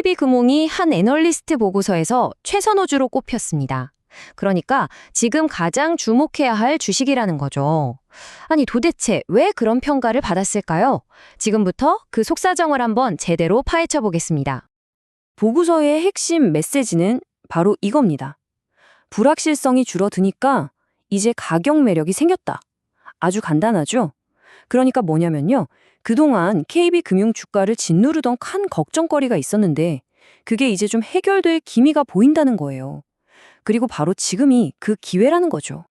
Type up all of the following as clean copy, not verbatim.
KB금융이 한 애널리스트 보고서에서 최선호주로 꼽혔습니다. 그러니까 지금 가장 주목해야 할 주식이라는 거죠. 아니 도대체 왜 그런 평가를 받았을까요? 지금부터 그 속사정을 한번 제대로 파헤쳐 보겠습니다. 보고서의 핵심 메시지는 바로 이겁니다. 불확실성이 줄어드니까 이제 가격 매력이 생겼다. 아주 간단하죠? 그러니까 뭐냐면요. 그동안 KB금융 주가를 짓누르던 큰 걱정거리가 있었는데 그게 이제 좀 해결될 기미가 보인다는 거예요. 그리고 바로 지금이 그 기회라는 거죠.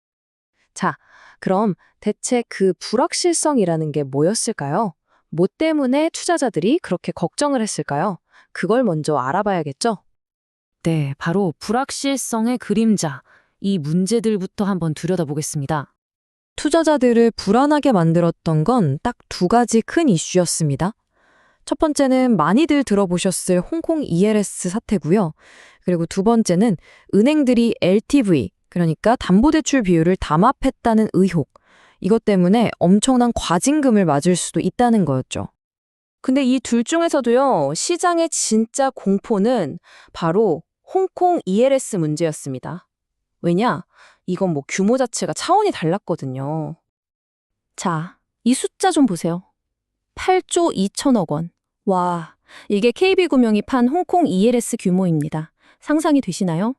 자, 그럼 대체 그 불확실성이라는 게 뭐였을까요? 뭐 때문에 투자자들이 그렇게 걱정을 했을까요? 그걸 먼저 알아봐야겠죠? 네, 바로 불확실성의 그림자, 이 문제들부터 한번 들여다보겠습니다. 투자자들을 불안하게 만들었던 건 딱 두 가지 큰 이슈였습니다. 첫 번째는 많이들 들어보셨을 홍콩 ELS 사태고요. 그리고 두 번째는 은행들이 LTV, 그러니까 담보대출 비율을 담합했다는 의혹. 이것 때문에 엄청난 과징금을 맞을 수도 있다는 거였죠. 근데 이 둘 중에서도요, 시장의 진짜 공포는 바로 홍콩 ELS 문제였습니다. 왜냐? 이건 뭐 규모 자체가 차원이 달랐거든요. 자, 이 숫자 좀 보세요. 8조 2천억 원. 와, 이게 KB금융이 판 홍콩 ELS 규모입니다. 상상이 되시나요?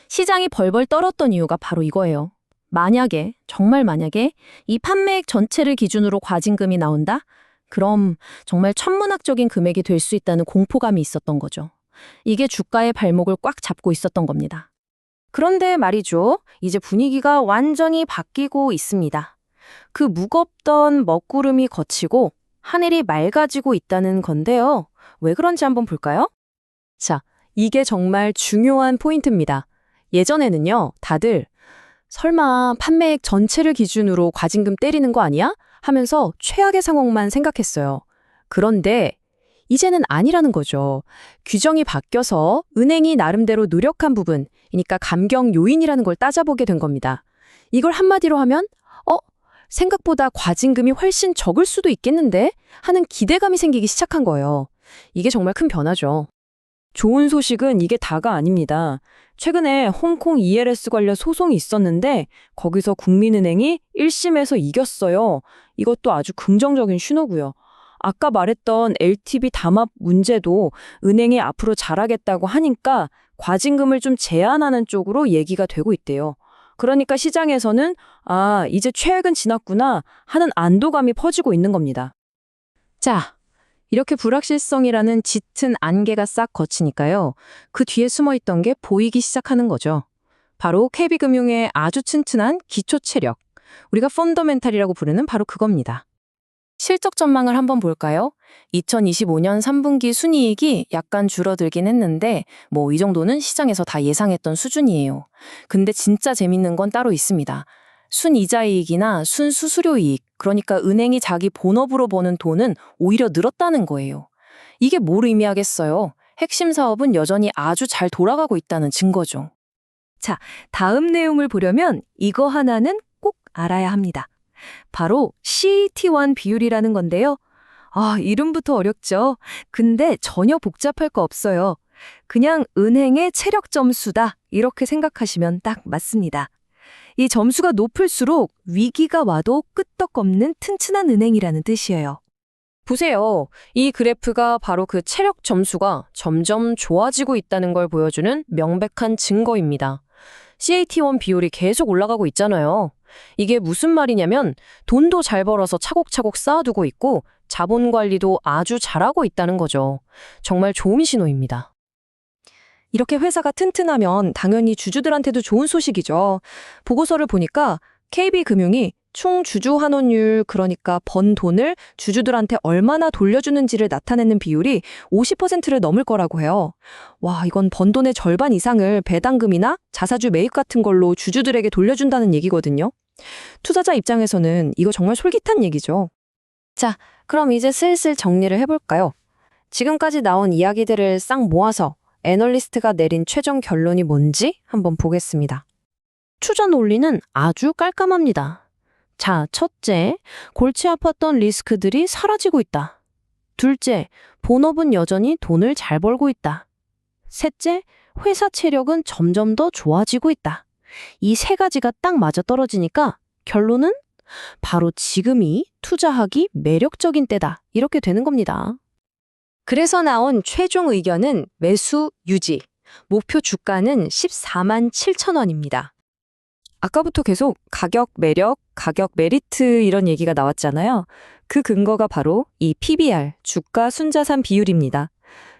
시장이 벌벌 떨었던 이유가 바로 이거예요. 만약에, 정말 만약에 이 판매액 전체를 기준으로 과징금이 나온다? 그럼 정말 천문학적인 금액이 될 수 있다는 공포감이 있었던 거죠. 이게 주가의 발목을 꽉 잡고 있었던 겁니다. 그런데 말이죠. 이제 분위기가 완전히 바뀌고 있습니다. 그 무겁던 먹구름이 걷히고 하늘이 맑아지고 있다는 건데요. 왜 그런지 한번 볼까요? 자, 이게 정말 중요한 포인트입니다. 예전에는요, 다들 설마 판매액 전체를 기준으로 과징금 때리는 거 아니야? 하면서 최악의 상황만 생각했어요. 그런데 이제는 아니라는 거죠. 규정이 바뀌어서 은행이 나름대로 노력한 부분, 그러니까 감경 요인이라는 걸 따져보게 된 겁니다. 이걸 한마디로 하면 생각보다 과징금이 훨씬 적을 수도 있겠는데? 하는 기대감이 생기기 시작한 거예요. 이게 정말 큰 변화죠. 좋은 소식은 이게 다가 아닙니다. 최근에 홍콩 ELS 관련 소송이 있었는데 거기서 국민은행이 1심에서 이겼어요. 이것도 아주 긍정적인 신호고요. 아까 말했던 LTV 담합 문제도 은행이 앞으로 잘하겠다고 하니까 과징금을 좀 제한하는 쪽으로 얘기가 되고 있대요. 그러니까 시장에서는 이제 최악은 지났구나 하는 안도감이 퍼지고 있는 겁니다. 자, 이렇게 불확실성이라는 짙은 안개가 싹 걷히니까요. 그 뒤에 숨어있던 게 보이기 시작하는 거죠. 바로 KB금융의 아주 튼튼한 기초 체력. 우리가 펀더멘탈이라고 부르는 바로 그겁니다. 실적 전망을 한번 볼까요? 2025년 3분기 순이익이 약간 줄어들긴 했는데 뭐 이 정도는 시장에서 다 예상했던 수준이에요. 근데 진짜 재밌는 건 따로 있습니다. 순이자이익이나 순수수료이익, 그러니까 은행이 자기 본업으로 버는 돈은 오히려 늘었다는 거예요. 이게 뭘 의미하겠어요? 핵심 사업은 여전히 아주 잘 돌아가고 있다는 증거죠. 자, 다음 내용을 보려면 이거 하나는 꼭 알아야 합니다. 바로 CET1 비율이라는 건데요. 이름부터 어렵죠. 근데 전혀 복잡할 거 없어요. 그냥 은행의 체력 점수다. 이렇게 생각하시면 딱 맞습니다. 이 점수가 높을수록 위기가 와도 끄떡없는 튼튼한 은행이라는 뜻이에요. 보세요. 이 그래프가 바로 그 체력 점수가 점점 좋아지고 있다는 걸 보여주는 명백한 증거입니다. CET1 비율이 계속 올라가고 있잖아요. 이게 무슨 말이냐면 돈도 잘 벌어서 차곡차곡 쌓아두고 있고 자본 관리도 아주 잘하고 있다는 거죠. 정말 좋은 신호입니다. 이렇게 회사가 튼튼하면 당연히 주주들한테도 좋은 소식이죠. 보고서를 보니까 KB금융이 총 주주 환원율, 그러니까 번 돈을 주주들한테 얼마나 돌려주는지를 나타내는 비율이 50%를 넘을 거라고 해요. 와, 이건 번 돈의 절반 이상을 배당금이나 자사주 매입 같은 걸로 주주들에게 돌려준다는 얘기거든요. 투자자 입장에서는 이거 정말 솔깃한 얘기죠. 자, 그럼 이제 슬슬 정리를 해볼까요? 지금까지 나온 이야기들을 싹 모아서 애널리스트가 내린 최종 결론이 뭔지 한번 보겠습니다. 투자 논리는 아주 깔끔합니다. 자, 첫째, 골치 아팠던 리스크들이 사라지고 있다. 둘째, 본업은 여전히 돈을 잘 벌고 있다. 셋째, 회사 체력은 점점 더 좋아지고 있다. 이 세 가지가 딱 맞아떨어지니까 결론은 바로 지금이 투자하기 매력적인 때다. 이렇게 되는 겁니다. 그래서 나온 최종 의견은 매수 유지. 목표 주가는 14만 7천 원입니다. 아까부터 계속 가격 매력, 가격 메리트 이런 얘기가 나왔잖아요. 그 근거가 바로 이 PBR, 주가 순자산 비율입니다.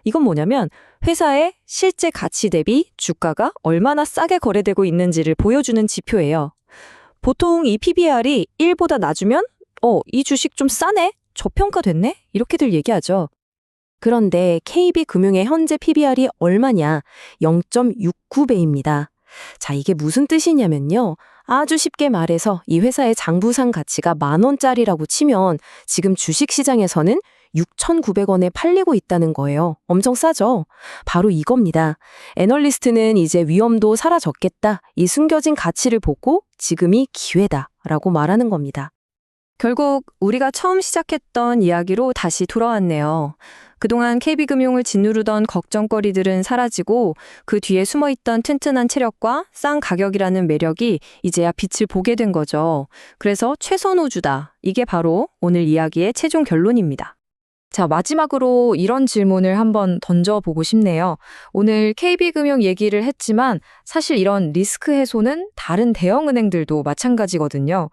이건 뭐냐면 회사의 실제 가치 대비 주가가 얼마나 싸게 거래되고 있는지를 보여주는 지표예요. 보통 이 PBR이 1보다 낮으면 이 주식 좀 싸네? 저평가됐네? 이렇게들 얘기하죠. 그런데 KB금융의 현재 PBR이 얼마냐? 0.69배입니다. 자, 이게 무슨 뜻이냐면요. 아주 쉽게 말해서 이 회사의 장부상 가치가 10,000원짜리라고 치면 지금 주식시장에서는 6,900원에 팔리고 있다는 거예요. 엄청 싸죠? 바로 이겁니다. 애널리스트는 이제 위험도 사라졌겠다. 이 숨겨진 가치를 보고 지금이 기회다라고 말하는 겁니다. 결국 우리가 처음 시작했던 이야기로 다시 돌아왔네요. 그동안 KB금융을 짓누르던 걱정거리들은 사라지고 그 뒤에 숨어있던 튼튼한 체력과 싼 가격이라는 매력이 이제야 빛을 보게 된 거죠. 그래서 최선호주다. 이게 바로 오늘 이야기의 최종 결론입니다. 자, 마지막으로 이런 질문을 한번 던져보고 싶네요. 오늘 KB금융 얘기를 했지만 사실 이런 리스크 해소는 다른 대형은행들도 마찬가지거든요.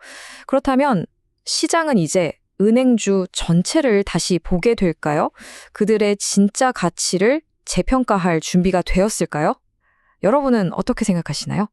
그렇다면 시장은 이제 은행주 전체를 다시 보게 될까요? 그들의 진짜 가치를 재평가할 준비가 되었을까요? 여러분은 어떻게 생각하시나요?